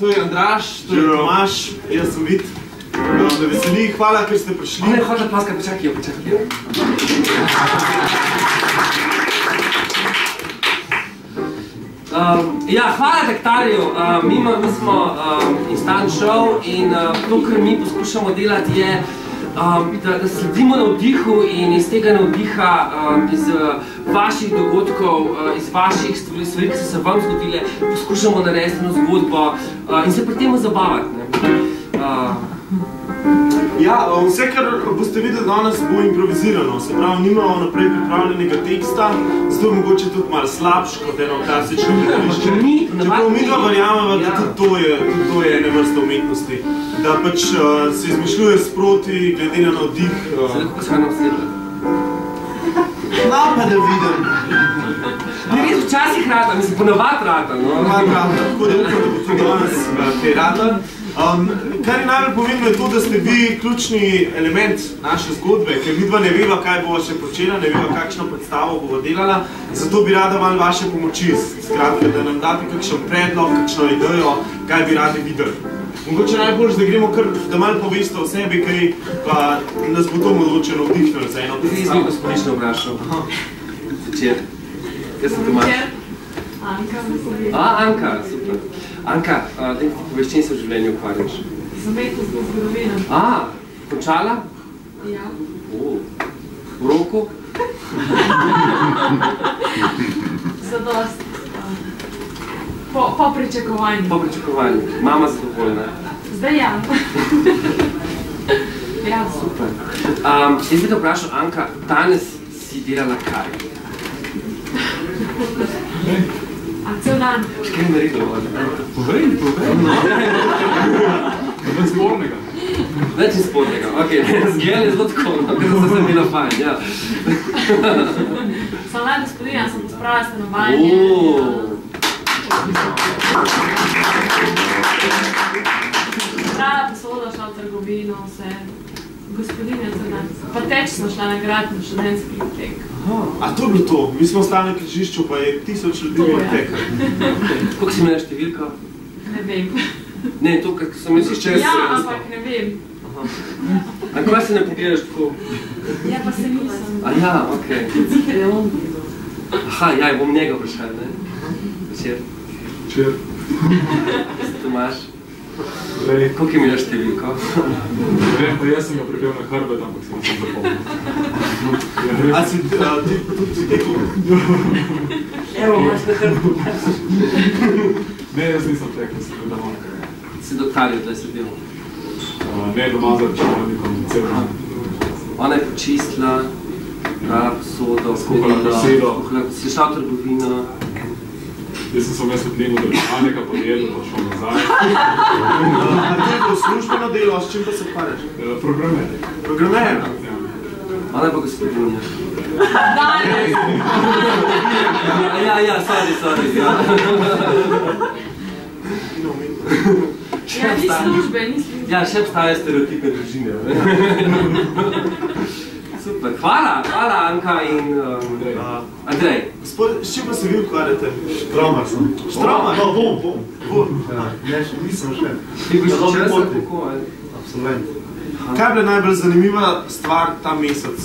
To je Andraž, to je Tomaž, jaz sem Vid. Me veseli, hvala, ker ste prišli. Ne, hvala, Paska, počakaj. Ja, hvala Dektarju. Mi smo instant show in to, kar mi poskušamo delati, je, da sledimo navdihu in iz tega navdiha, iz vaših dogodkov, iz vaših stvari, ki so se vam zgodile, poskušamo narediti eno zgodbo in se pri tem zabavati. Ja, vse, kar boste videli danes, bo improvizirano. Se pravi, nimamo naprej pripravljenega teksta, zato je mogoče tudi malo slabš, kot eno klasično gledališče. Čeprav mi ga verjamemo, da tudi to je ene vrste umetnosti. Da pač se izmišljuje sproti, glede na navdih. Zdaj, kako se vam osebno? No, pa da vidim. Ne res včasih rada, mislim, ponavad rada. Ponavad rada, tako da upam, da bo tudi danes kaj rada. Kar je najbolj pomembno je to, da ste vi ključni element naše zgodbe, ker vidva ne veva, kaj bova še počela, ne veva, kakšno predstavo bova delala, zato bi rada malo vaše pomoči, skratka, da nam date kakšen predlog, kakšno idejo, kaj bi radi videli. Mogoče najbolj, da gremo kar, da malo poveste o sebi, kaj pa nas bo to mogoče navdihnilo za eno predstavo. Zdaj smo gospodično vprašal. Večer. Jaz sem Tomaž. Anka. Anka, super. Anka, da ti poveš, čem se v življenju ukvarjaš? Z umetnostno zgodovino. Končala? Ja. V roku? Zadost. Po pričakovanju. Po pričakovanju. Mama zadovoljna. Zdaj ja. Ja. Super. Jaz bi te vprašal, Anka, danes si delala kaj? Cel dan. Škaj mi naredila? Povej. Več spornega. Več spornega, okej. Zgledali je zelo tako, ker da sem bila fajn, ja. Sem le gospodinja, sem pospravila stanovanje. Prala posoda, šla v trgovino, vse. Gospodinja cel dan. Pa teč smo šla na grad na študentski bibliotek. A to je bilo to? Mi smo ostali na križišču, pa je 1000 ljudi biblioteka. Koliko si imela številka? Ne vem. Ne, to, kar sem jaz izčel Ja, ampak ne vem. A kaj se ne pogledaš tako? Ja, pa se nisem. A ja, okej. Aha, ja, bom njega vprašal, ne? Večer. Večer. Tomaž. Koliko je imela številko? Vem, da jaz sem ga pripel na hrbet, ampak sem se zapomnil. A si tudi tekel? Evo, imaš na hrbet. Ne, jaz nisem tekel, sem bil doma. Si doktaril, da si bil? Ne, doma za računalnikom, cel dan. Ona je počistila, brala posodo, skuhala kosilo. Si šla v trgovino. Jaz sem se vmes odnemo do računalnika, podjedel, pa šel nazaj. A to je bilo službeno delo, s čim pa se ukvarjaš? Programer. Programer? Ona je pa gospodinja. Danes! Ja, sorry. Ja, ni službe. Ja, še obstajajo stereotipne družine. Super, hvala Anka in Andrej. Gospod, s čim pa se vi ukvarjate? Štromar sem. Štromar? No, bom. Ne, nisem še. Ti boš še česa kako? Absolvent. Kaj je bila najbolj zanimiva stvar ta mesec?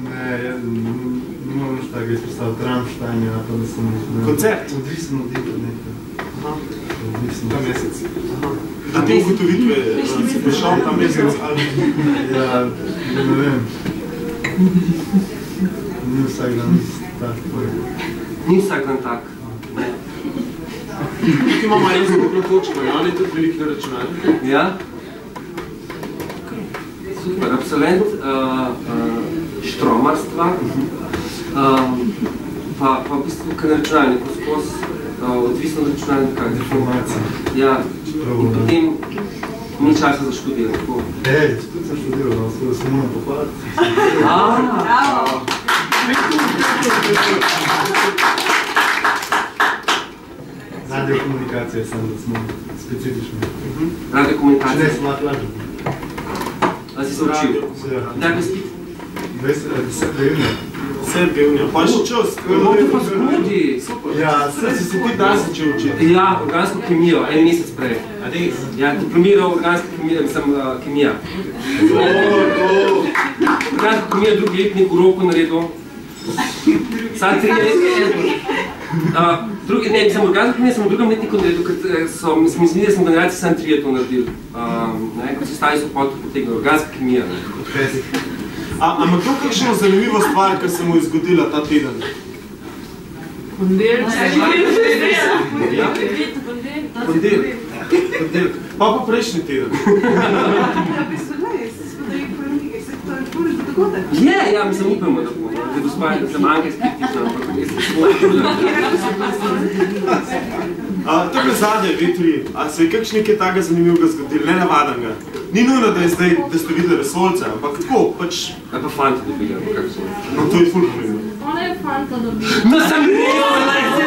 Ne moram še tako izpostaviti Rammstein, pa da sem... Koncert? Odvisno od nekaj. Ta mesec. Da te ugotovitve si prišel ta mesec ali... Ja, ne vem. Ni vsak dan tak. Ni vsak dan tak. Tukaj imamo eno skupno točko, ja, ali je tudi veliko na računalniku? Ja. Super, absolvent štromarstva, pa v bistvu kaj na računalniku, odvisno od računalnika, deformacija. Ja, in potem ni časa za študirati. Tudi sem študiral, no, da se moram pohvaliti. Bravo! radiokomunikacije, samo da smo specifični. Radiokomunikacije. Če ne, smo lahko lažni. A si se učil? Kdaj bi spit? 7. junija. 7. junija. Pa še čas. No, to pa zgodi. Ja, Si se ti dan začel učiti? Ja, organsko kemijo, en mesec prej. A res? Ja, diplomiral organsko kemijo, mislim kemija. Organsko kemijo drugi letnik v roku naredil. Sad 3 leti. Ne, mislim, organsko kemijo sem v drugem letniku naredil, ker so, mislim, da smo generaciji sam 3 to naredili. Ko se stali so potegnili, organska kemija. Ampak to kakšno zanimivo stvar, kar se mu je zgodila ta teden? Ponedeljek. Pa prejšnji teden. Ja, mislim, upamo, da bo. Da bo spajati, da sem Anke skeptična, ampak jaz sem svoj. Tukaj zadnje, vi tri, a se je kakšno nekaj takega zanimivega zgodilo, nenavadenega? Ni nujno, da ste videli vesoljce, ampak tako, pač... A pa fanta dobili, ampak kako so? No, to je ful pomembno. Ona je fanta dobila. No, sem rekel, da je se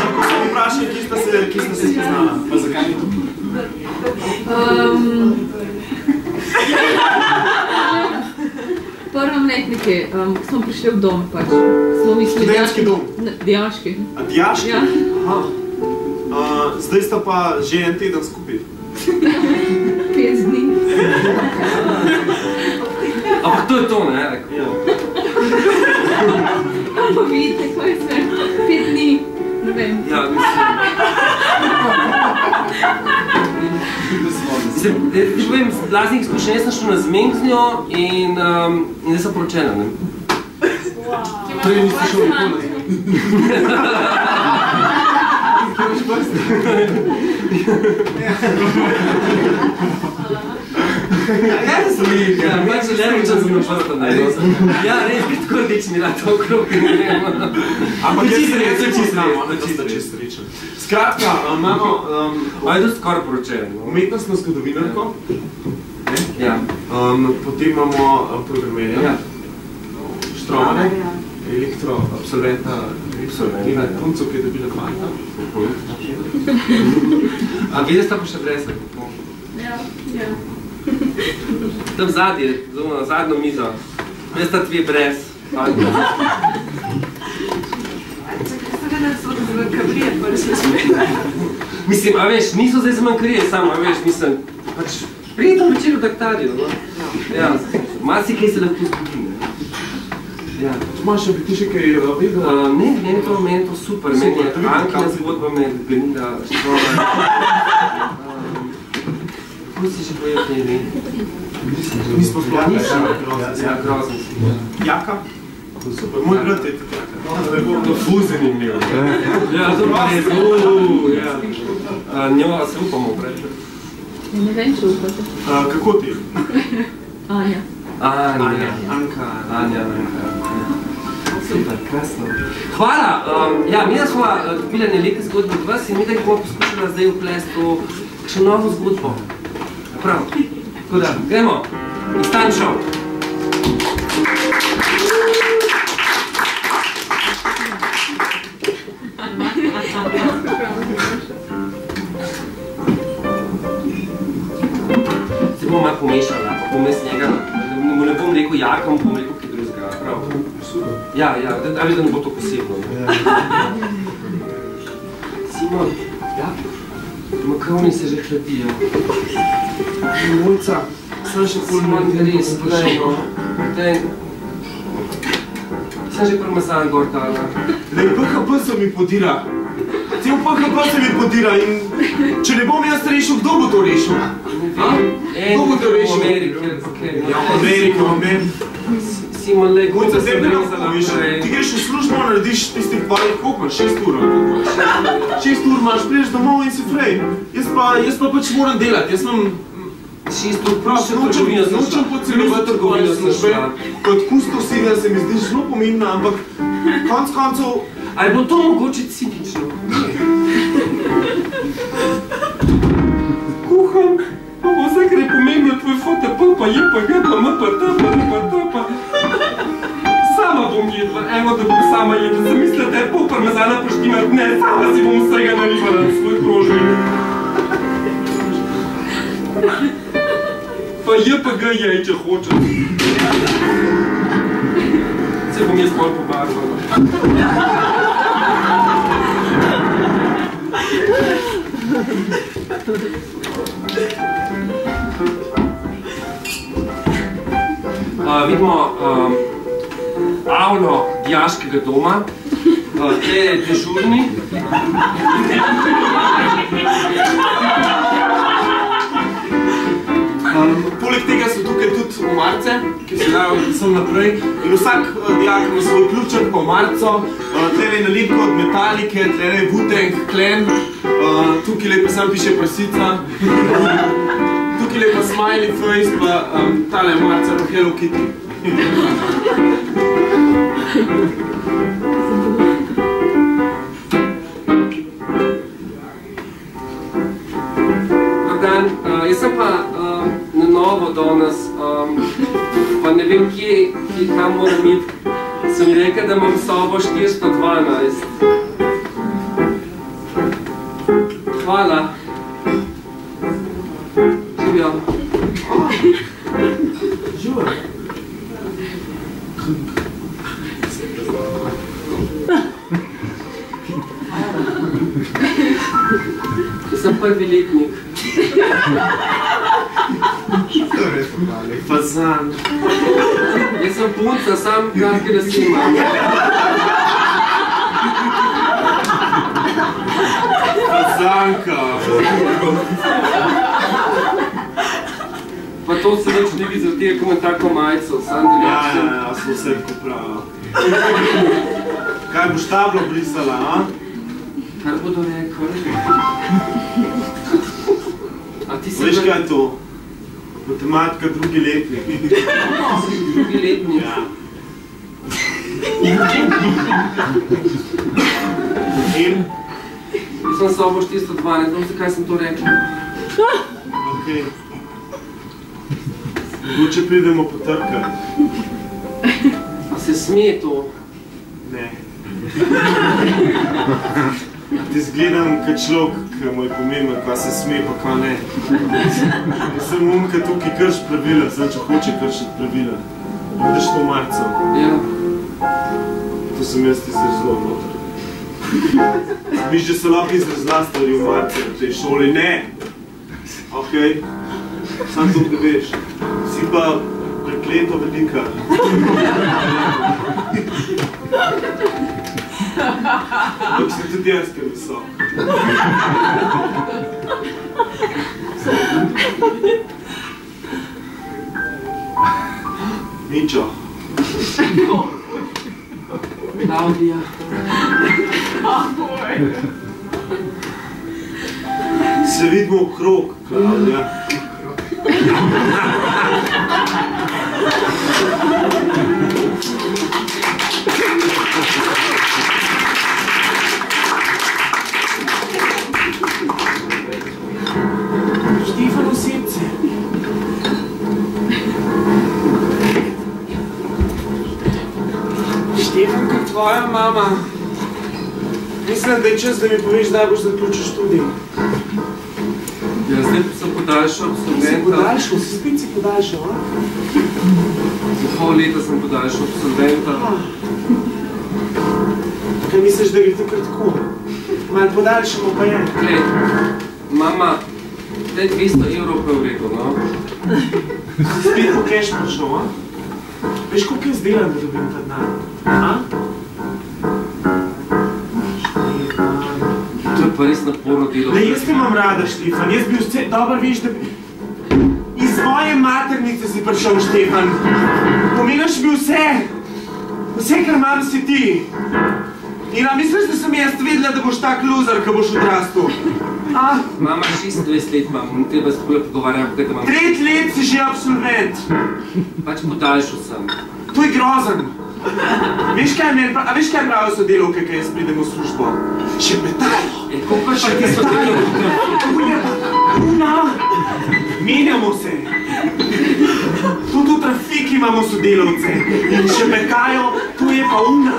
Lahko sem vprašal, kje sta se spoznala, pa zakaj ni to? V prvem letniku, ko smo prišli v dom, pač, smo mislili... Študentski dom? Dijaški. A dijaški? Ja. Zdaj sta pa že en teden skupaj. 5 dni. Ampak to je to, ne? Pa vidite, kako je sve. 5 dni. Ne vem. Ja, mislim, ti povem, z lastnih izkušenj sem šel na zmenk z njo in zdaj sem poročena, ne? Prej niste šel nikoli. Kje imaš prste? Kaj se mi? Ja, pač lerničan sem na prsta, ne? Ja, res, bi tako rdeč mi rado okrog, ne vem. Ampak To je jaz čisto res, sem to je ona čisto sta res. čist srečen. Skratka, imamo A je to skoraj poročen, no? umetnostno zgodovinarko, Ja. potem imamo programerja, Ja. Štromane, absolventa in punco, ki je dobila fanta. A videli sta pa še brez, kako? Ja. Tam zadnje, na zadnjo mizo. Veste sta dve brez. Mislim, a veš, niso zdaj zmanjkarije samo, a veš, mislim, pač prijetno večer v daktarju, no? Ja, marsikaj se lahko zgodi, ne? Ja. Imaš še bi ti še kaj vedela? Ne, meni je to super, meni je Ankina zgodba me ganila, kako si že povedal, ne ime? Mi smo sploh Ja, grozen si. Jaka? Super, moj brat je tudi Jaka. To ful zanimivo. Ja, to pa res, ja. Njo se upamo preče. Ne vem, če upate. Kako ti? Anja. Anka. Anja. Super, krasno. Hvala! Ja, mi smo dobili ene lepe zgodbe od vas in mi bomo poskušali zdaj vplesti v še novo zgodbo. Prav. Tako da, gremo. Instant show. Se bomo malo pomešali, pa bom jaz njega, mu ne bom rekel Jaka, mu bom rekel kaj drugega, prav? Ja, da ne bo to posebno. Simon, makaoni se že hladijo. Mulca, sem še ful Simon, res, gledaj, no. Sem že prmazan gor dala. Lej, PHP se mi podira. Cel PHP se mi podira in če ne bom jaz rešil, kdo bo to rešil? Kdo bo to rešil? Amerika. Simon, lej, Mulca, kako zdaj se ne breza lahko viš. naprej. Ti greš v službo, narediš tistih parih, koliko imaš? 6 ur. 6 ur imaš, priješ domov in si frej. Jaz pa pač moram delati. Jaz imam 6 ur prav, se nočem podcenjevati trgovalne službe. Kot kustosinja se mi zdi zelo pomembna, ampak konc koncev... A je bilo to mogoče cinično? Kuham, pa bo vse, kar je pomembno, tvoj FTP, pa je pa ga, pa m, pa t. Sama bom jedla, evo da bom sama jedla. Sem mislila, da je pol parmezana poštimat. Ne, sama si bom vsega nalivala na svoj krožnik. Pa je pa ga jej, če hočem. Se bom jaz bolj pobarvala. Vidimo avlo dijaškega doma, tle je dežurni. Poleg tega so tukaj tudi omarice, ki se dajo sem naprej. In vsak dijak ima svoj ključek pa omarico. Tle je nalepka od Metalike, tle je Wu-Tang Clan. Tukaj pa sam piše prasica. Tukaj pa smiley face, pa tale omarica pa Hello Kitty. Jaz sem pa na novo danes, pa ne vem kje, kam moram iti. Sem mi rekel, da imam sobo 412. Hvala. Živijo. Živijo. Sem prvi letnik. Fazan. Jaz sem punca, sam kratke lase imam. Fazanka. Pa to se več ne vidi, zaradi tega, ko imam tako majico, sam deljačem. Ja, smo vse tako prava. Kaj boš tablo brisala, a? Kar bodo rekli. Veš kaj je to? Matematika drugi letnik. Drugi letnik? Ja. In? Jaz sem sobo 412, ne vem, zakaj sem to rekla. Okej. Mogoče pridemo potrkati. A se sme to? Ne. Ti zgledam kot človek, ki mu je pomembno, kaj se sme, pa kaj ne. Jaz sem umka tukaj krš pravila, zdaj če hoče kršiti pravila. Vidiš to marco? Ja. To sem jaz ti zrezlo noter. Miš, da se lahko izrezla stvari v marce v tej šoli? Ne! Okej. Sam to da veš. Si pa prekleto velika. Dok sem tudi jaz, ker visok. Mičo. Klaudija. Se vidimo okrog, Klaudija. Štefan osebce. Štefan, kot tvoja mama. Mislim, da je čas, da mi poveš, da boš zaključil študij. Ja, zdaj sem podaljšal absolventa. Si podaljšal? Si spet si podaljšal, a? Za pol leta sem podaljšal absolventa. Kaj misliš, da gre tukaj tako? Malo podaljšamo pa je. Glej, mama, te 200 evrov pa je v redu, no? Si spet po cash prišel, a? Veš, koliko jaz delam, da dobim ta dan? A? To je pa res naporno delo. Le, jaz te imam rada, Štefan. Jaz bi vse dobro veš, da bi... Iz moje maternice si prišel, Štefan. Pomeniš bi vse. Vse, kar imam, si ti. In a misliš, da sem jaz vedela, da boš tak loser, ko boš odrastel? A? Mama, 26 let imam, ne treba se takole pogovarjati, kaj da imam... 3 let si že absolvent. Pač podaljšal sem. To je grozen. Veš, kaj pravijo sodelavke, kaj jaz pridem v službo? Šepetajo. Koliko še ti sodelavke? Una! Menjamo se. Fiki imamo sodelavce in še mekajo, to je pa una,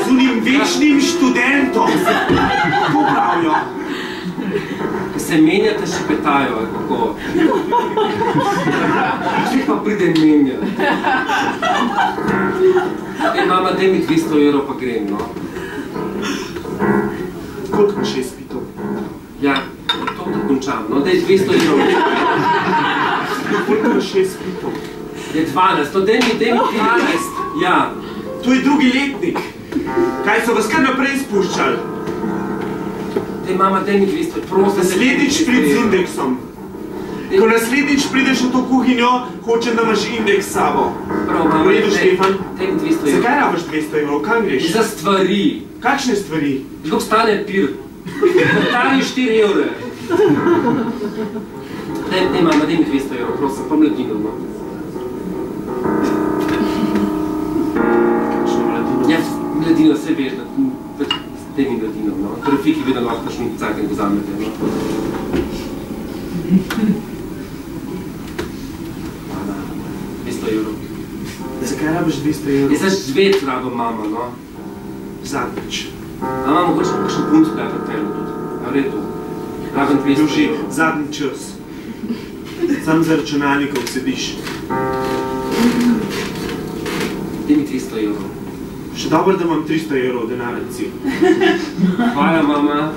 z unim večnim študentom. Kako pravijo? Ko se menjate, še petajo, ali kako? Če pa pride menja. Mama, daj mi 200 evrov, pa grem, no. Koliko imaš izpitov? Ja, to da končam, no, daj 200 evrov. Koliko imaš izpitov? Je 12, no, daj mi 12, ja. To je drugi letnik. Kaj so vas kar naprej spuščali? Daj, mama, daj mi 200, prosim. Naslednjič prid z indeksom. Ko naslednjič prideš v to kuhinjo, hočem, da imaš indeks s sabo. Prav, mama, daj mi 200 evrov. Zakaj rabiš 200 evrov? Kam greš? Za stvari. Kakšne stvari? Koliko stane pir? Stane 4 evre. Daj, mama, daj mi 200 evrov, prosim, pa mladino, no. Kakšno mladino? Ja, mladino, vse veš, da s temi mladino, no. Torej, Fiki vedno lahko kakšno caken vzamete, no. Mama, 200 evrov. Zakaj rabiš 200 evrov? Je zaš žvet rabim, mama, no. Zadnjič. Mama, mogoče kakšen punc kaj pripravljeno tudi. A v redu. Rabim 200 Druži, evrov. zadnji čas. Sam za računalnikov sediš. Daj mi 300 evrov. Še dobro, da imam 300 evrov denarnici. Hvala, mama.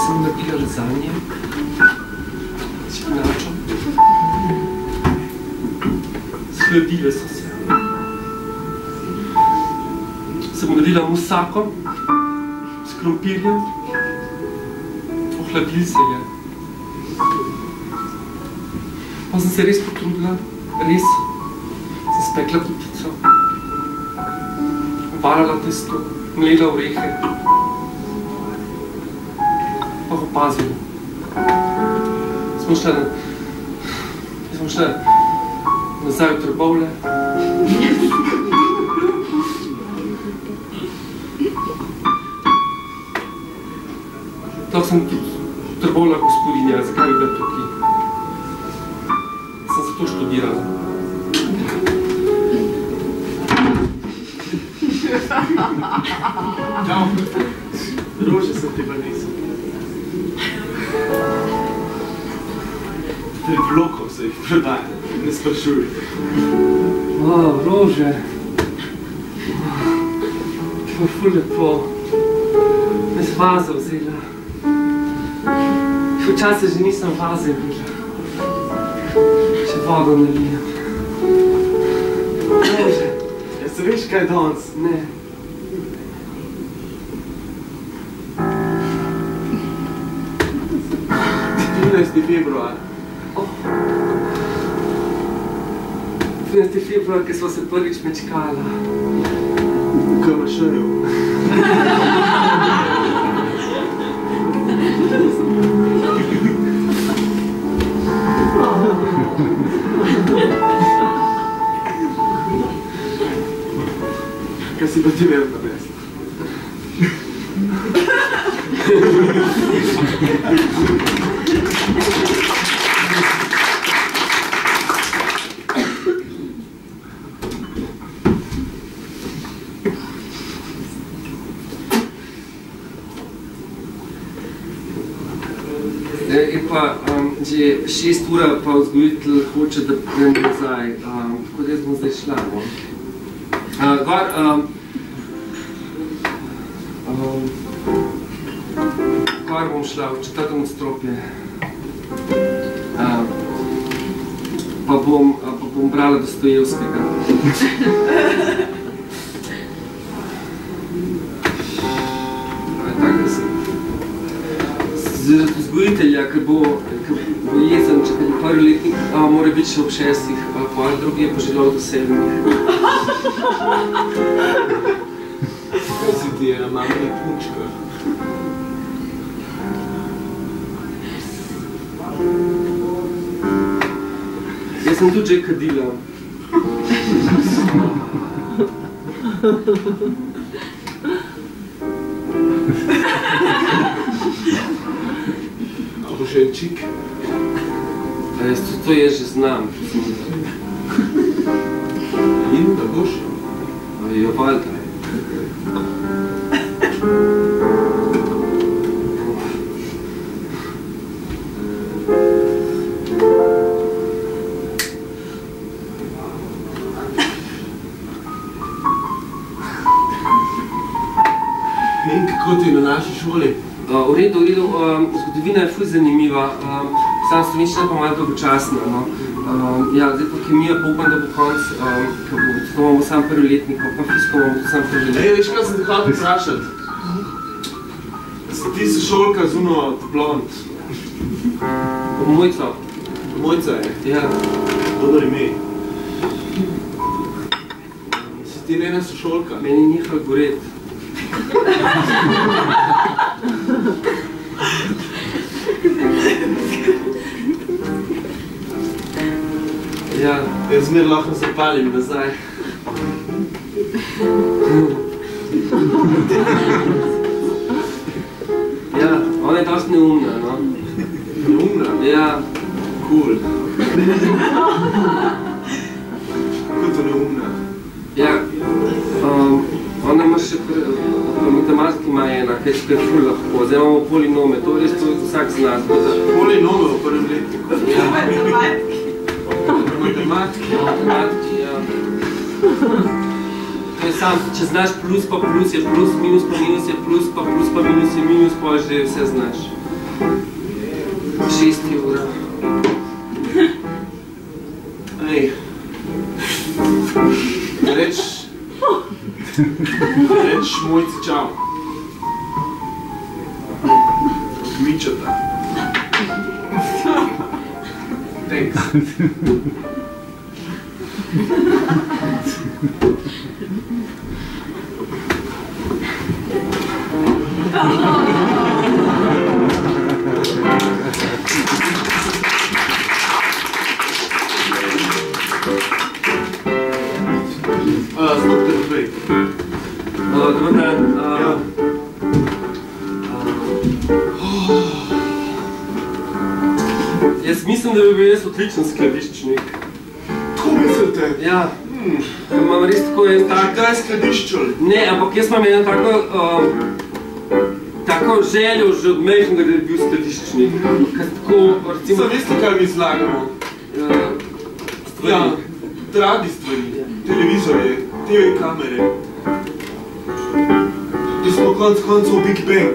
Sem naredila rezanje. Špinačo. Shladile so se. Sem naredila musako s krompirjem. Ohladil se je. Pa sem se res potrudila, res. Sem spekla potico. Varala testo, mlela orehe. Pa opazila. Smo šla nazaj v Trbovlje. Tako sem tudi Trbovlja gospodinja, zakaj bi bila tukaj? Sem zato študirala. Rože sem ti pa nisem. Te vlokov se jih prodaja, ne sprašuj. Rože. To je ful lepo. Me z vazo vzela. Včasih že nisem vaze bila. Še vodo nalijem. Rože. Ja se veš kaj danes? Ne. Februar. 13. februar, ki smo se prvič mečkala. V KMŠ-ju. Kaj si pa ti imel na mestu? Je pa že 6 ura, pa vzgojitelj hoče, da grem nazaj. Tako da jaz bom zdaj šla. Gor bom šla v 4. nadstropje. Pa bom brala Dostojevskega. Tako da sem. Zaradi vzgojitelja, ker bo jezen, če je prvi letnik, mora biti še ob 6, ali drugi je poželal do 7. Kaj si ti ena mamina punčka? Jaz sem tudi že kadila. A bo še en čik? To jaz že znam. In da boš? Jo, valjda. In kako ti na naši šoli? V redu, zgodovina je ful zanimiva, samo slovenščina pa malo dolgočasna, no. Ja, zdaj pa kemija pa upam, da bo konc, ko imamo sam prvi letnik, pa fiziko imamo tudi sam prvi letnik. Veš, kaj sem te hotel vprašati? Ti si šolka z uno blond. Mojco. Mojca je? Ja. Dobar ime. Si ti njena sošolka? Meni ni nehal goret. Ja. Jaz zmer lahko zapalim nazaj. Ja, ona je dosti neumna, no. Neumna? Ja. Cool. Kako to neumna? Ja, ona ima še matematiki ima ena, kaj je ful lahko, zdaj imamo polinome, to res to vsak zna. Polinome v prvem letniku? Ja. Matematiki? Matematiki, ja. To je sam, če znaš plus pa plus je plus, minus pa minus je plus, pa plus pa minus je minus, pa že vse znaš. 6 ura. Ej. Reč Mojci čau. Mičata. Thanks. Znuk te naprej. Dobar dan. Ja. Jaz mislim, da bi bil jaz odličen skladiščnik. Tako mislite? Ja. Imam res tako en tak... Kdaj skladiščal? Ne, ampak jaz imam eno tako željo že od majhnega, da bi bil skladiščnik. Tako, recimo... Sam veste, kaj mi zlagamo? Stvari. Ja, radi stvari. Televizorje, TV kamere. Mi smo konc koncov Big Bang.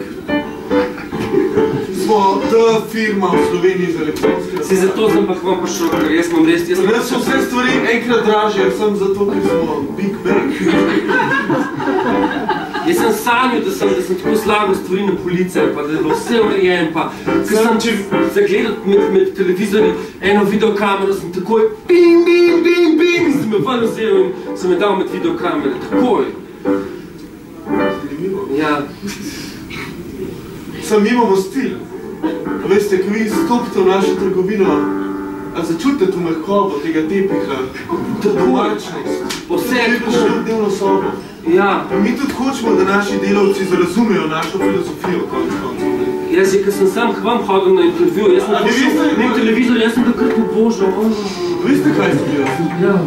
Smo ta firma v Sloveniji za elektronske... Si zato sem pa k vam prišel, ker jaz imam res... Jaz so vse stvari enkrat dražje, sem zato, ker smo Big Bang. Jaz sem sanjal, da sem tako slagal stvari na police, pa da je bilo vse urejen, pa... Ker sem zagledal med televizorji eno videokamero, sem takoj bing, bing, bing, bing, sem me ven vzel in sem me dal med videokamere, takoj. Zanimivo. Ja. Sam imamo stil. Veste, ko vi stopite v našo trgovino, a začutite to mehkobo tega tepiha, to domačnost. Vse je prišli v dnevno sobo. Ja. Mi tudi hočemo, da naši delavci zarazumejo našo filozofijo, konc koncev. Jaz je, ker sem sam k vam hodil na intervju, jaz sem prišel na televizor, jaz sem takrat pobožal. Veste, kaj sem jaz? Ja.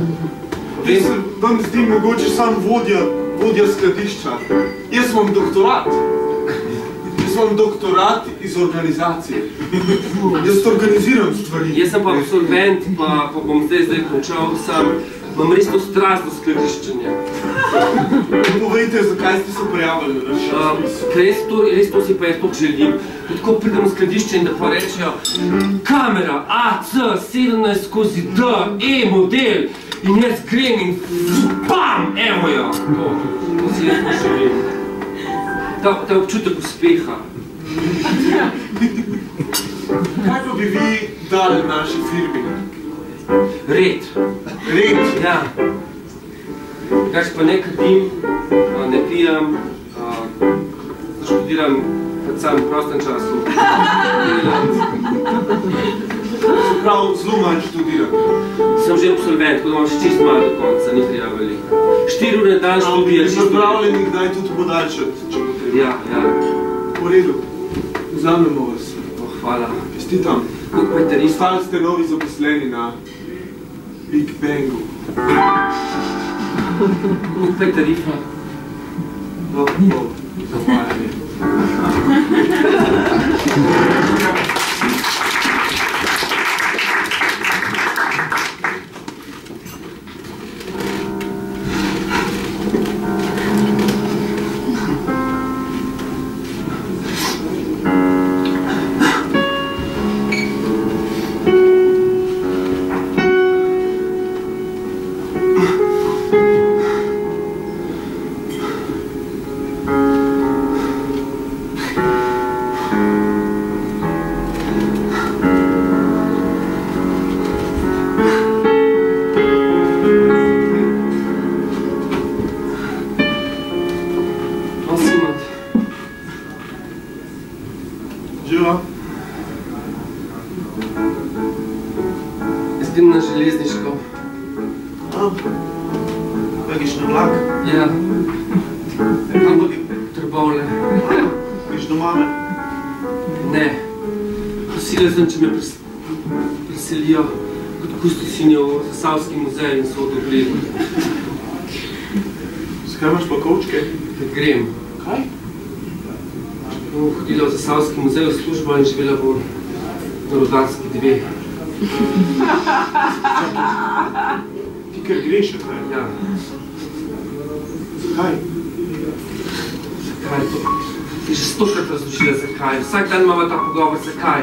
Jaz sem vam zdi mogoče sam vodja skladišča. Jaz imam doktorat. Jaz imam doktorat iz organizacije. Jaz organiziram stvari. Jaz sem pa absolvent, pa bom zdaj končal sam. Imam res to strast do skladiščenja. Povejte, zakaj ste se prijavili na naš razpis? Res to si pa jaz toliko želim. Tako pridem v skladišče in da pa rečejo kamera AC17/D, E-model in jaz grem in bam, evo jo. To si jaz pa želim. Ta občutek uspeha. Kaj pa bi vi dali naši firmi? Red. Red? Ja. Kaj pa ne kadim, ne pijem, študiram predvsem v prostem času. Se pravi, zelo manj študiram. Sem že absolvent, tako da imam še čisto malo do konca, ni treba veliko. 4 ure na dan študija, čisto... Pripravljeni kdaj tudi podaljšati, če potrebno. Ja, ja. V redu. Vzamemo vas. Hvala. Čestitam. Ostali ste novi zaposleni na Big Bangu. Kako je tarifa? Zavajanje. Idem na železniško. Greš na vlak? Ja. Kam hodim? Trbovlje. Greš do mame? Ne. Prosila sem, če me preselijo kot kustosinjo v Zasavski muzej in so odobrili. Zakaj imaš pa kovčke? Da grem. Kaj? Bom hodila v Zasavski muzej v službo in živela bo na Rudarski 2. Ti ker greš, kaj? Ja. Zakaj? Zakaj to? Ti že 100krat razložila zakaj. Vsak dan imamo ta pogovor, zakaj.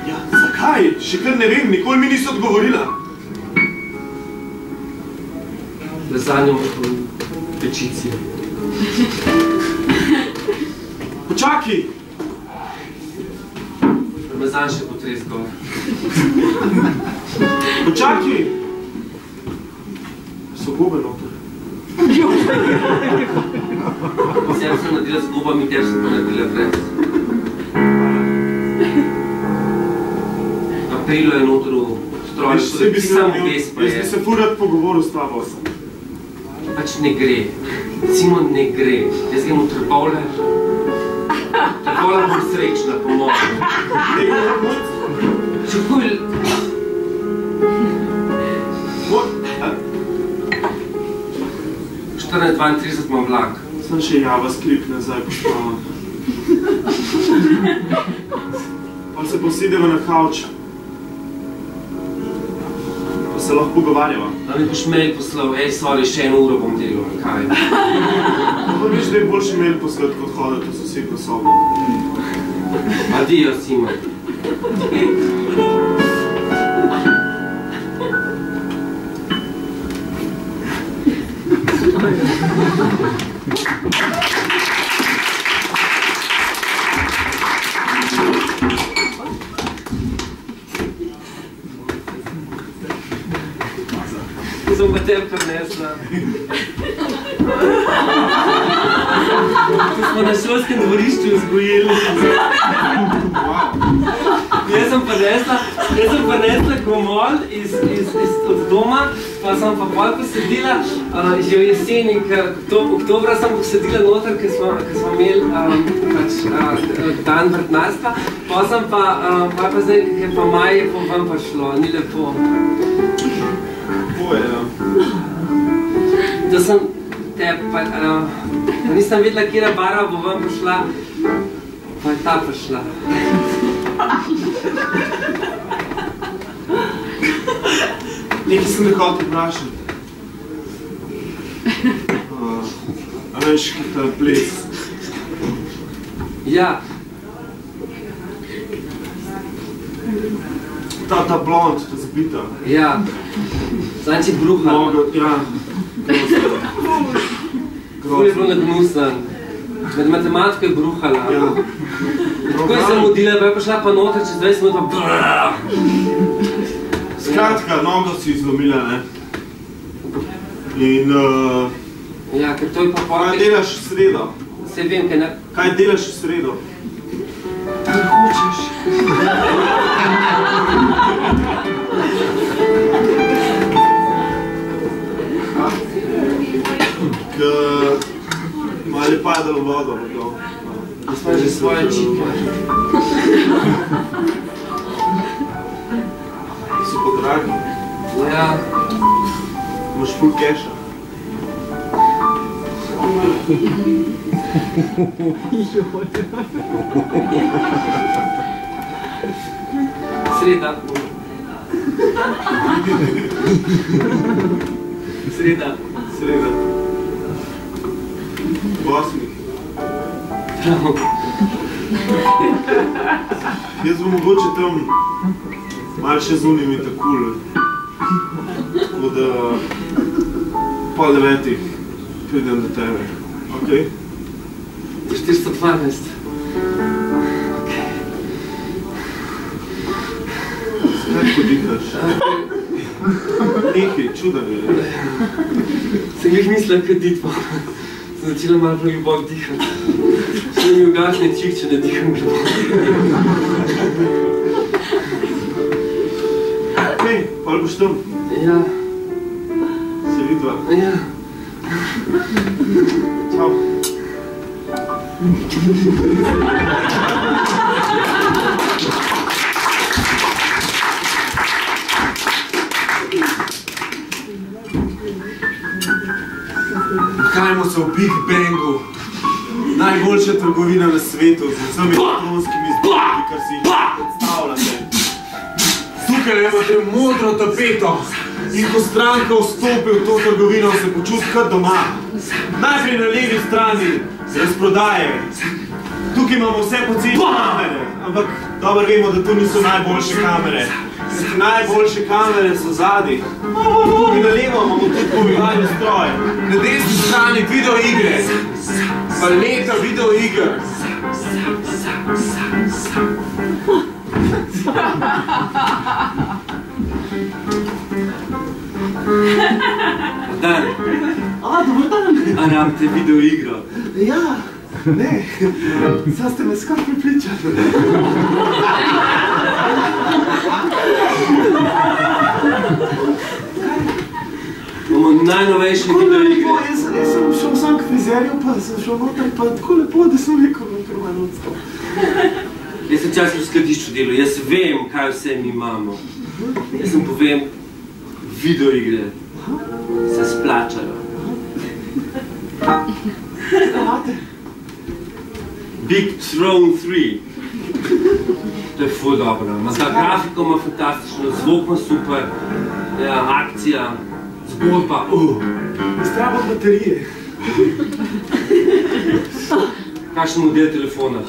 Ja, zakaj? Še kar ne vem, nikoli mi niso odgovorila. Lazanjo v pečici. Počakaj! Parmezan še potres gor. Počakaj! So gobe noter. Sem sem naredila z gobami, ter sem to naredila brez. Aprilo je noter v stroj, ki sam vmes pa je. Jaz bi se ful rad pogovoril s tabo. Pač ne gre. Simon, ne gre. Jaz grem v Trbovlje. Trbovlja bom srečna, po mojem. Čekuj. 14:32 imam vlak. Sem še JavaScript nazaj pošla. Pa se posedeva na kavč. Pa se lahko pogovarjava. Da mi boš mail poslal, sorry, še 1 uro bom delal, kaj? Pa veš, da je boljši mail poslati, kot hoditi v sosedno sobo. Adijo, Simon. Sem pa tem prinesla. To smo na šolskem dvorišču vzgojili. Jaz sem prinesla gomolj od doma, pa sem pa pol posedila že v jeseni, ker oktobra sem posedila noter, ker smo imeli dan vrtnarstva, pa sem pa zdaj, ker pa maj je po vam pa šlo, ni lepo. Da sem pa nisem vedela, kjera barva bo vam prišla, pa je ta prišla. Nekaj sem me hotel vprašati. A veš, kaj ta ples? Ja. Ta blond, razbita. Ja. Znači bruhala. Ja. Kako je bilo nagnusan. Med matematiko je bruhala. Ja. Tako je sem modila, pa je prišla pa noter, čez 20 minut pa Skratka, nogo si izlomila, ne? In... Ja, ker to je pa kaj delaš v sredo? Se vem, kaj ne... Kaj delaš v sredo? Kaj hočeš? Malo je padalo vodo. Smo že svoje čipe. So pa dragi. Ja. Imaš ful keša. Sreda. Sreda. Sreda. Osmih. Jaz bom mogoče tam malo še z unimi takul. Tako da pol 9 pridem do tebe. Okej? 412. Kaj tako dihaš? Nekaj, čuda je. Sem jih mislila, kad ditva. Sem začela malo globoko dihati. Še mi ugasne čik, če ne diham globoko. Okej, pol boš tam. Ja. Se vidva. Ja. Čau. Nahajamo se v Big Bangu. Najboljša trgovina na svetu, z vsemi elektronskimi izdelki, kar si jih predstavljate. Tukaj imate modro tapeto in ko stranka vstopi v to trgovino, se počuti kot doma. Najprej na levi strani razprodaje. Tukaj imamo vse poceni kamere, ampak dobro vemo, da to niso najboljše kamere. Najboljše kamere so zadaj. Tukaj na levo imamo tudi pomivalni stroj. Na desni strani videoigre. Paleta videoiger. Dan. Dobar dan. A rabite videoigro? Ja, ne. Sad ste me skoro pripričali. Imamo najnovejše videoigre. Jaz sem šel sam k frizerju, pa sem šel noter, pa tako lepo, da sem rekel, da malo odstav. Jaz sem čas v skladišču delal, jaz vem, kaj vse mi imamo. Jaz sem povem, videoigre se splačajo. Imate? Big Throne 3. To je ful dobro. Ta grafika ima fantastično, zvok ima super, akcija, zgodba. Strava baterije. Kakšen model telefona?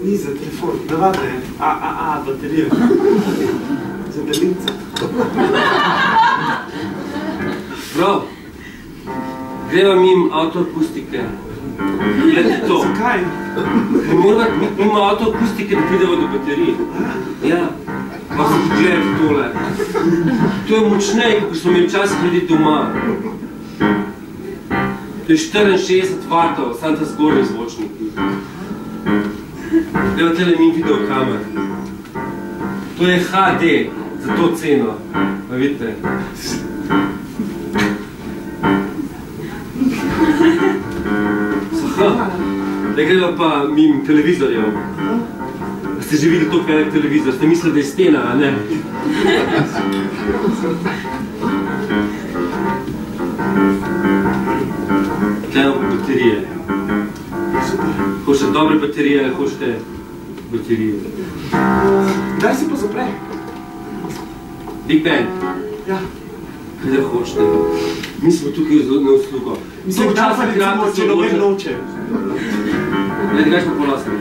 Ni za telefon, navadne. Baterije. Za daljinca. Prav. Greva mimo avtoakustike. Gledajte to. Zakaj? Mimo avtoakustike, da pridemo do baterij. Ja. Pa se gledajte tole. To je močnej, kako smo imeli čas gledati doma. To je 64 vatov, sam ta zgornji zvočnik. Evo tele mi videokamer. To je HD za to ceno. Pa vidite. Da greva pa mimo televizorjev. Ste že videli to velik televizor? Ste mislili, da je stena, a ne? Tlejmo pa baterije. Hočete dobre baterije ali hočete baterije? Daj se pa zapre. Big Bang? Ja. Kaj hočete? Mi smo tukaj na uslugo. Mislim, da pa recimo, če noben noče. Ne, drugač pa polasno.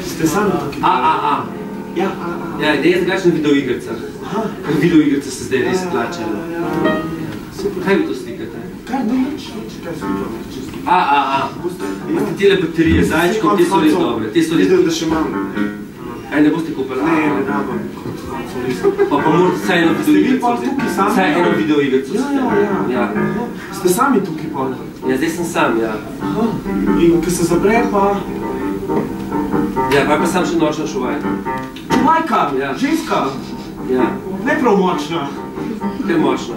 Ste sami tukaj? Ja, da je drugač na videoigricah. Videoigrice se zdaj res plačajo. Kaj vi to slikate? Kaj domač? Kaj slikam? Imate tele baterije, zajčko, te so res dobre. Vidim, da še imam. Kaj, ne boste kupili? Ne, ne dabam. Pa morate vsaj eno videoigrico vzeti. Vsaj eno videoigrico vzeti. Ja. Ste sami tukaj pa? Ja, zdaj sem sam, ja. In ko se zapre pa? Ja, pa sam še nočna čuvajka. Čuvajka? Ja. Ženska? Ja. Ne prav močna? Kaj močna?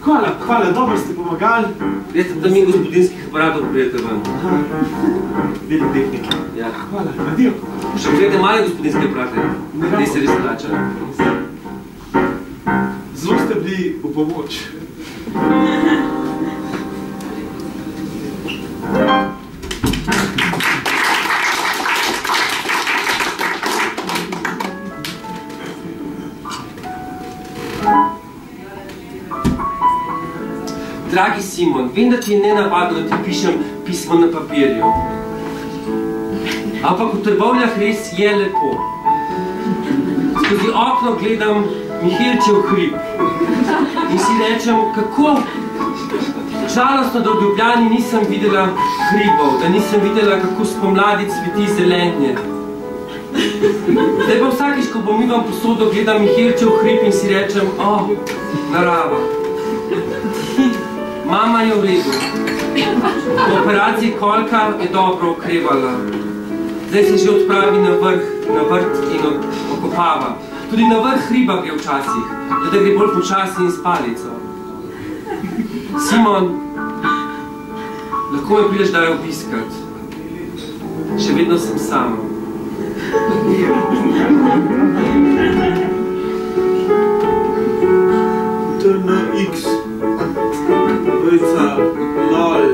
Ko Hvala, dobro ste pomagali. Veste, da mi gospodinskih aparatov prijete ven. Bili tehniki. Ja. Hvala, adijo. Še prijete mali gospodinske aparate. Te se res plačajo. Zelo ste bili v pomoč. Dragi Simon, vem, da ti je nenavadno, da ti pišem pismo na papirju. Ampak v Trbovljah res je lepo. Skozi okno gledam Mihelčev hrib in si rečem, kako žalostno, da v Ljubljani nisem videla hribov, da nisem videla, kako spomladi cveti zelenje. Zdaj pa vsakič, ko pomivam posodo, gledam Mihelčev hrib in si rečem, narava. Mama je v redu. Po operaciji kolka je dobro okrevala. Zdaj se že odpravi na vrt in okopava. Tudi na vrh hriba gre včasih, da gre bolj počasni in s palico. Simon, lahko me prideš daj obiskat. Še vedno sem sama. TNX. Vojca, lol.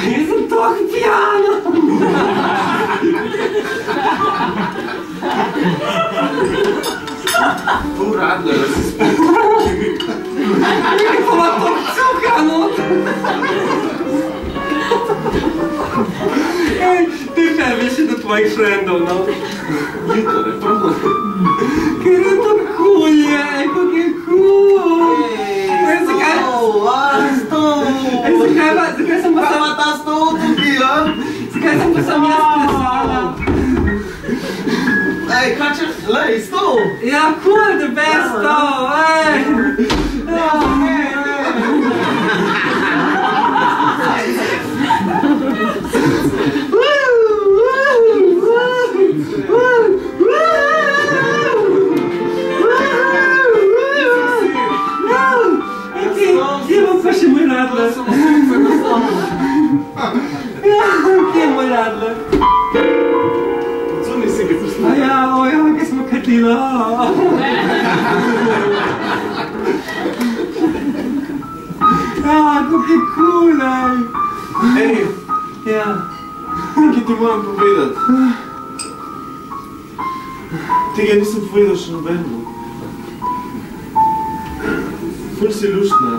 Jaz sem tako pijana. Uradno, da si Kako ima to cuka not? Ti tebi še do tvojih frendov, no? Jutro, ne, pravno. Ker je to cool, kako je cool. Zakaj sem pa sama ta stol tukaj, ja? Zakaj sem pa sam jaz plesala? Ej, kaj če, lej, stol! Ja, cool, the best stol, ej! Kje bom pa še moj radler? Kje je moj radler? Odzuni si ga poslali. Kaj smo katila. Kako je cool, ej. Ej, Ja. nekaj ti moram povedati. Tega nisem povedal še nobenemu. Ful si luštna.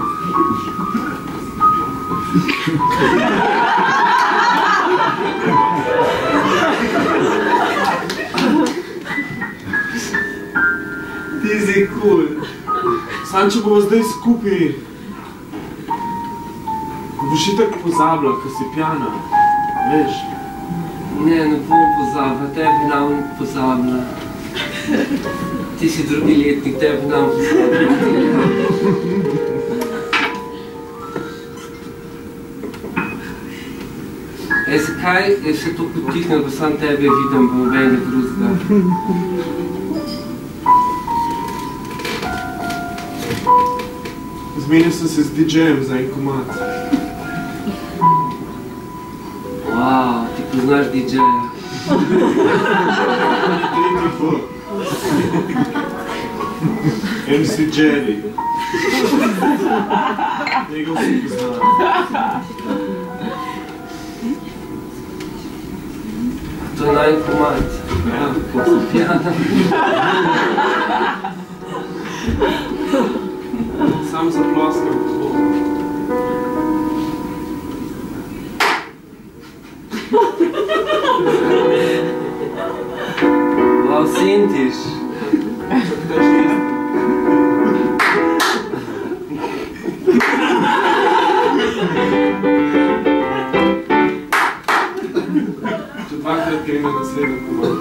Ti si cool. Sam če bomo zdaj skupaj, boš itak pozabila, ko si pjana. Veš? Ne bom pozabila, tebi nam pozabila. Ti si drugi letnik, tebi nam pozabila. Zakaj je se to potihnilo, ko sam tebe vidim, pa nobenega drugega? Zmenil sem se z DJ-jem za en komad. Wow, ti poznaš DJ-ja. MC Jerry. Njegov si poznal. To je najn komad. Ja, kako sem pijana. Sam zaploskal. Wow, sentiš. Če dvakrat greme naslednji komad.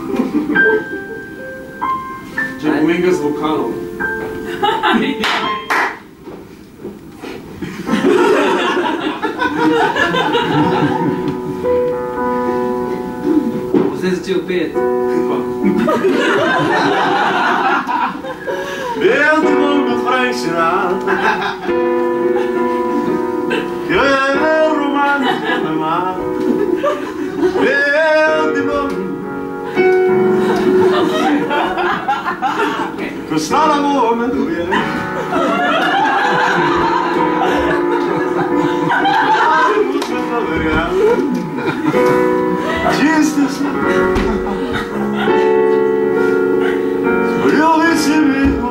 Če pomem ga z vokalom. Zdaj začel pet. Bel dimon kot Frank Sinatra, ki je romantično nema. Bel dimon, ko stala momentuje. Ali mu svetla verjamem, čiste smo. Ljubi si mi povedal.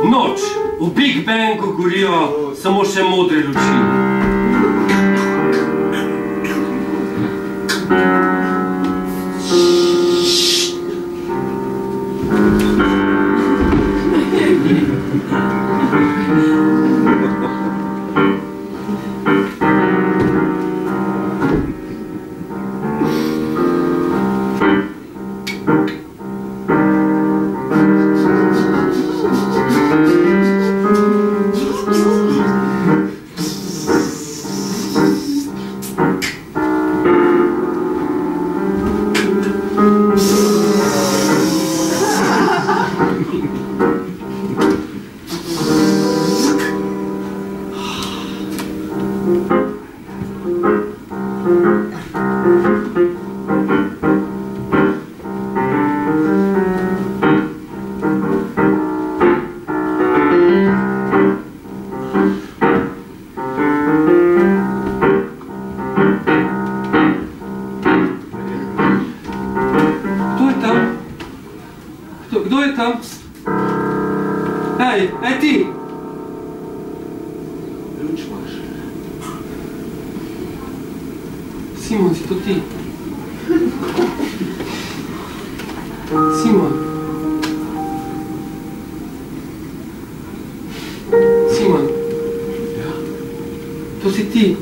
Noč. V Big Bangu gorijo samo še modre luči. Kdo je tam? Ej, ti! Ključ imaš. Simon, si to ti? Simon. Simon. Ja? To si ti.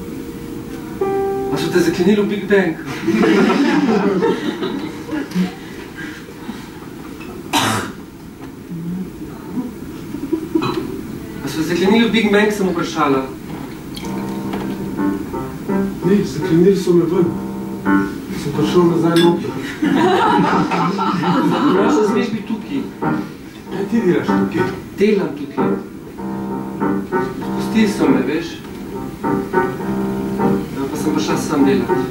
A so te zaklenili v Big Bang? Zaklenili v Big Bang, sem vprašala. Ne, zaklenili so me ven. Sem prišel nazaj noter. Prošla smeš biti tukaj. Kaj ti delaš tukaj? Delam tukaj. Spustili so me, veš? Ja, pa sem prišla sam delati.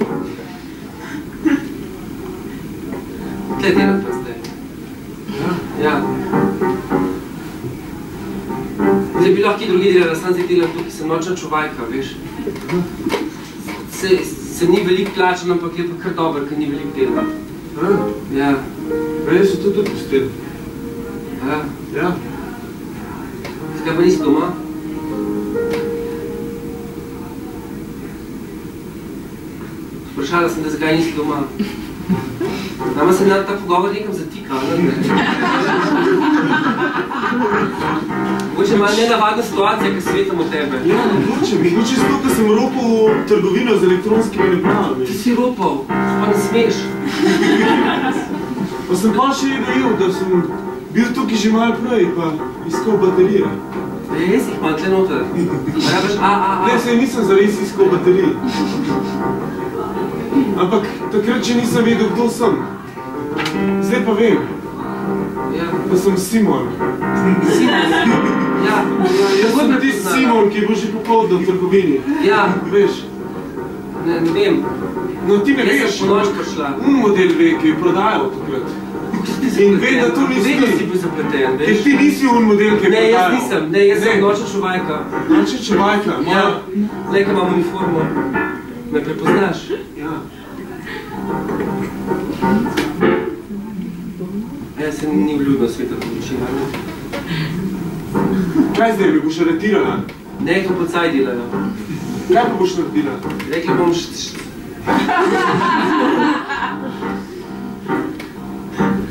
Tle delam pa zdaj. Ja? Ja. Zdaj bi lahko drugi delali, sam zdaj delam tukaj, sem nočna čuvajka, veš. Se ni veliko plačan, ampak je pa kar dober, ker ni veliko dela. Ja. Mene so to tudi pustili. Ja. Ja. Zakaj pa nisi doma? Vprašala sem te, zakaj nisi doma. Nama se ta pogovor nekam zatika, ne? Mogoče malo nenavadna situacija, ko svetam od tebe. Ja, mogoče mi. Mogoče zato, ker sem ropal trgovino z elektronskimi napravami. Ti si ropal, pa ne smeš. Pa sem pa še dojel, da sem bil tukaj že malo prej, pa iskal baterije. Res jih ima tle noter. Ne, se nisem zares iskal baterije. Ampak takrat še nisem vedel, kdo sem. Zdaj pa vem, da sem Simon. Simon? Ja. Jaz sem tisti Simon, ki bo že popoldne v trgovini. Ja. Veš? Ne vem. No ti ne veš. Jaz sem po noč prišla. Model ve, ki je prodajal takrat. In ve, da to nisi ti. Vedno si bil zapleten, veš? Ker ti nisi model, ki je prodajal. Ne, jaz nisem. Ne, jaz sem nočna čuvajka. Nočna čuvajka? Ja. Nekaj imam uniformo. Me prepoznaš? Ja. Se ni vljudno sveta poročila. Kaj zdaj, mi boš aretirala? Ne, to pocaj delajo. Kaj pa boš naredila? Rekli bom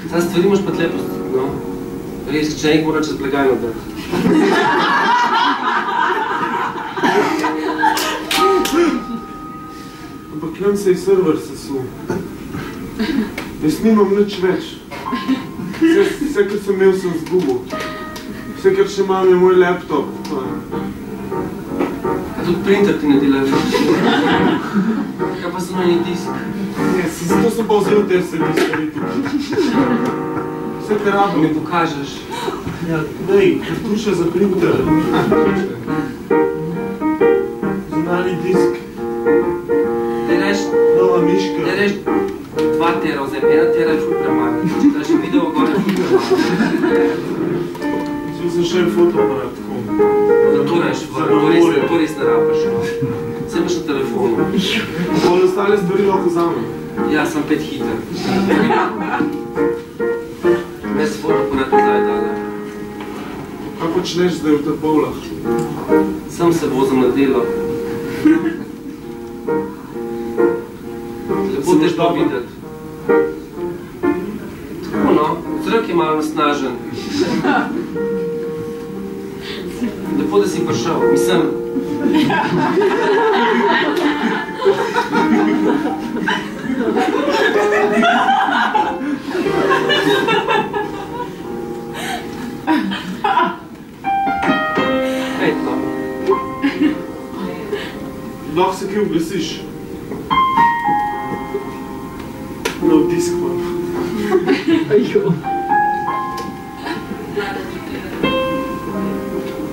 Zdaj stvari moš pa tle postati, no. Res, če nekaj mora čez blagajno dati. Ampak klem se je server sesul. Jaz nimam nič več. Vse, kar sem imel, sem zgubil. Vse, kar še imam, je moj laptop. A tudi printer ti ne dela več? Kaj pa so na njih disk? Ne, zato sem pa vzel te se diskari tukaj. Vse te rabim. Mi pokažeš. Ja, dej, kartuša za printer. Zunali disk. Te reš... Nova miška. Te reš 2 tera vzem, 1 tera je ful premalo. Če daš video gore, ful premalo. Vzel sem še en fotoaparat, tako. To res ne rabaš, no. Vse imaš na telefonu. Pol ostale stvari lahko vzamem. Ja, sem 5 hiter. Mes fotoaparat nazaj dala. Kaj počneš zdaj v Trbovljah? Sam se vozim na delo. Lepo te pa videti. Tako no, zrak je malo nasnažen. Lepo, da si prišel. Mislim... Etno. Lahko se kaj oglasiš. Nov disk imam.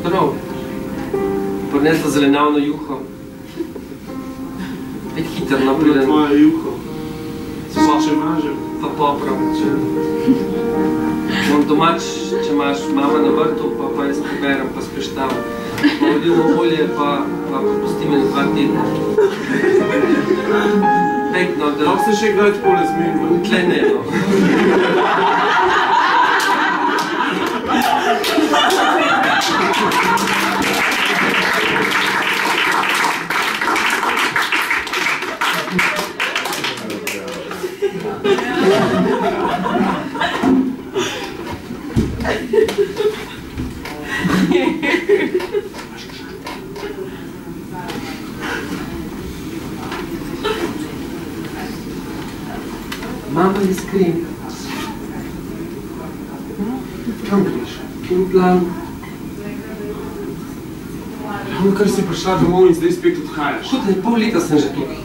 Prav. Prinesla zelenjavno juho. Pet hiter napredem. Tvoja juho. Če mažem. Pa poprav. Imam domač, če imaš mama na vrtu, pa jaz poberem, pa spreštavam. Pa odilno olje, pa pusti me na 2 tedna. Pekno, da... Lahko se še kdaj takole zmenil? Tle ne, no. Mama je skrin. Kam greš? V plan. Ravno kar si prišla domov in zdaj spet odhajaš. Kot ne, pol leta sem že tukaj.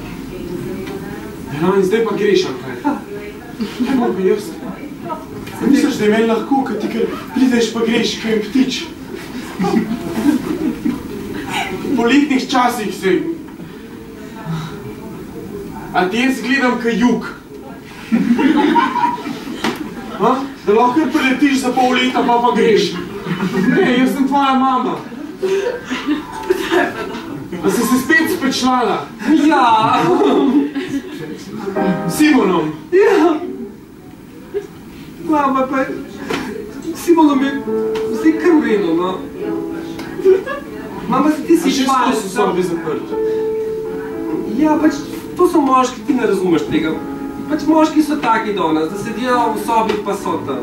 Ja, in zdaj pa greš, kaj? Kaj bom pa jaz? Misliš, da je meni lahko, kad ti kar prideš pa greš, kaj je ptič? V poletnih časih se... A ti jaz gledam kaj jug. Da lahko kar priletiš za pol leta pa greš. Ne, jaz sem tvoja mama. A si se spet spečlala? Ja! Simonom? Ja! Mama pa je... Simonom je zdaj kar v redu, no. Mama, ti si švala. A še so sobi zaprt? Ja, pač to so moški, ti ne razumeš tega. Pač moški so taki do nas, da sedijo v sobi pa so tam.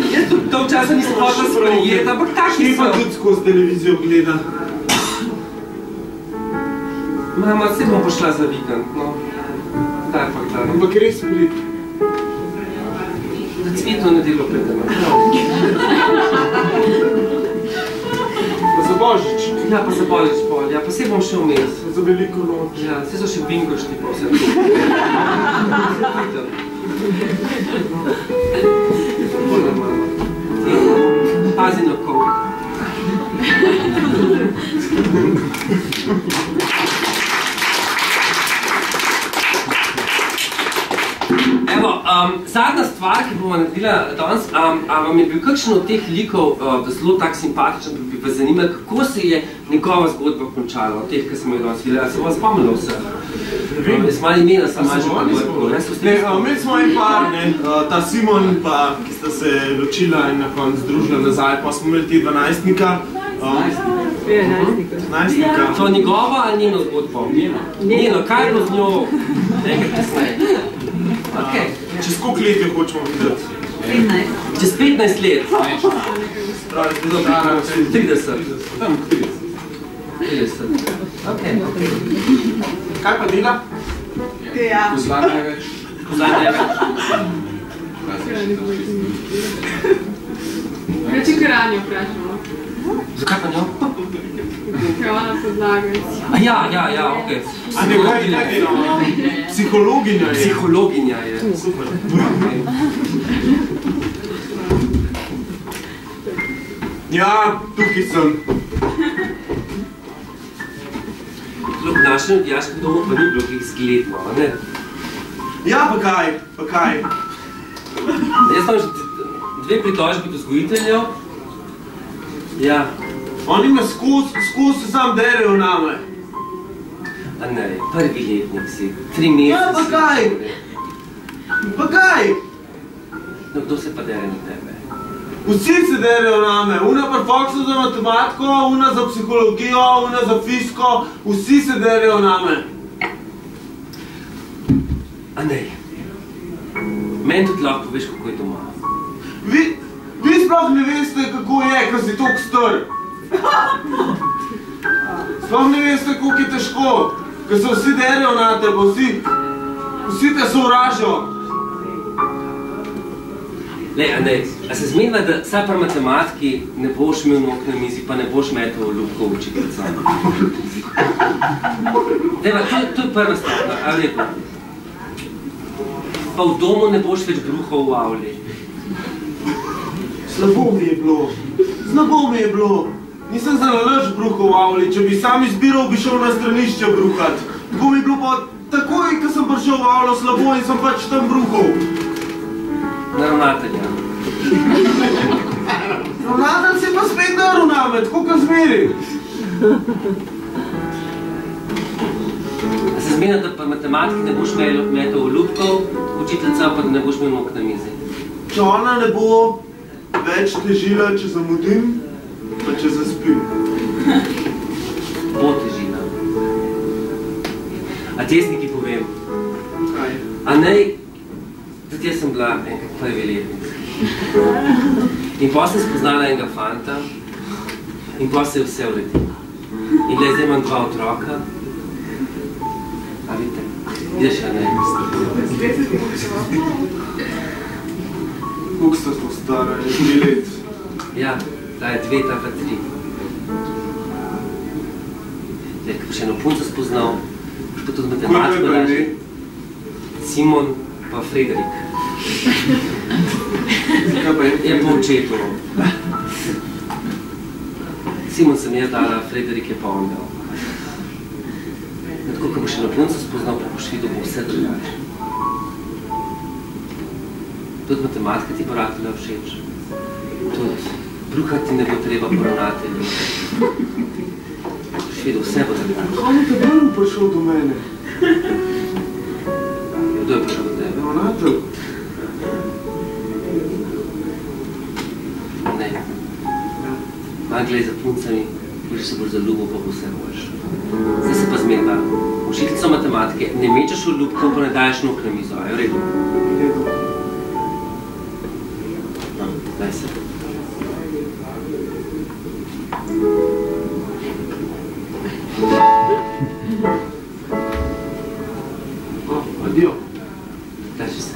Jaz tudi to včasih nisem hodila sprejeti, ampak taki so. Še pa tudi skozi televizijo gleda. Mama, se bom pošla za vikend, no. Kdaj pa kdaj. Ampak res prid. Da cvetno nedelo pridem. Pa za Božič. Ja, pa za Božič pol, ja, pa se bom še vmes. Za veliko noč. Ja, se so še bingošti pa vse. Bolje, mama. Pazi na covid. Evo, zadnja stvar, ki bomo naredila danes, vam je bil kakšen od teh likov zelo tak simpatičen, bi vas zanimali, kako se je njegova zgodba končala, od teh, ki sem jo danes videla. Se vas spomnila vse? Jaz malo imena sem malo že podvrkol. Imeli smo en par, ta Simon, ki sta se ločila in na konec združila nazaj, pa smo imeli te 12-nika. Najstnika. To njegova ali njeno zgodbo? Njeno, kaj je bilo z njo? Nekaj kasneje. Okay. Čez koliko let jo hočemo videti? 15. Čez 15 let. 30. 30. Okay. Kaj pa dela? Ja. Kozlan največ. Kozlan največ. Reči Karanjo vprašamo. Zakaj pa njo? Kaj ona podlaga. Ja, okej. A ne, kaj dela? Psihologinja je. Psihologinja je. Super. Ja, tukaj sem. V našem dijaškem domu pa ni bilo kih zgledno, ne? Ja, pa kaj? Jaz imam že 2 pritožbi do vzgojiteljev. Ja. Oni me skozi sam derejo name. A ne, prvi letnik si, 3 mesece. Ja, pa kaj? Pa kaj? No, kdo se pa dere na tebe? Vsi se derejo name. Una pa faksa za matematiko, una za psihologijo, una za fiziko. Vsi se derejo name. A ne. Meni tudi lahko poveš, kako je doma. Vi sploh ne veste, kako je, ko si toliko star. Sploh ne veste, koliko je težko, ko se vsi derejo na tebe, vsi te sovražijo. Lej, Andrej, a se zmeniva, da vsaj pri matematiki ne boš imel nog na mizi, pa ne boš metal ljubko v učiteljica? Dejva, to je prva stvar, ali lepo? Pa v domu ne boš več bruhal v avli. Slabo mi je bilo. Nisem za nalaž bruhal v avli, če bi sam izbiral, bi šel na stranišče bruhat. Tako mi je bilo pa takoj, ko sem prišel v avlo slabo in sem pač tam bruhal. Na ravnatelja. Ravnatelj se pa spet daril name, tako kot zmeri. A se zmeniva, da pa matematiki ne boš metal ljubkov, učiteljica pa ne boš imel nog na mizi? Če ona ne bo več težila, če zamudim, pa če zaspim. Bo težila. A tesniki povem. Kaj? A nej, tudi jaz sem bila enkrat prvi letnik. In potem sem spoznala enega fanta in potem se je vse uredilo. In zdaj imam 2 otroka. A vidite? Vidiš, a ne? Koliko sta to stara, je 3 let? Ja, ta je 2, ta pa 3. Zdaj, ko še eno punco spoznal, pa tudi matematiko daži. Simon pa Frederik. Je po očetu. Simon sem jaz dala, Frederik je pa on dal. Tako, ko bo še eno punco spoznal, pa boš videl, bo vse drugače. Tudi matematika ti bo ratela všeč. Tudi bruhati ne bo treba po ravnatelju. Boš videl, vse bo drugače. On je tako prišel do mene. Kdo je prišel do tebe? Ravnatelj. Ne. Malo glej za puncami, boš se bolj zaljubil, pa bo vse boljše. Zdaj se pa zmeniva. Učiteljica matematike, ne mečeš v ljubko, pa ne daješ nog na mizo, a je v redu? Redu. Daj se. Adio. Daži se.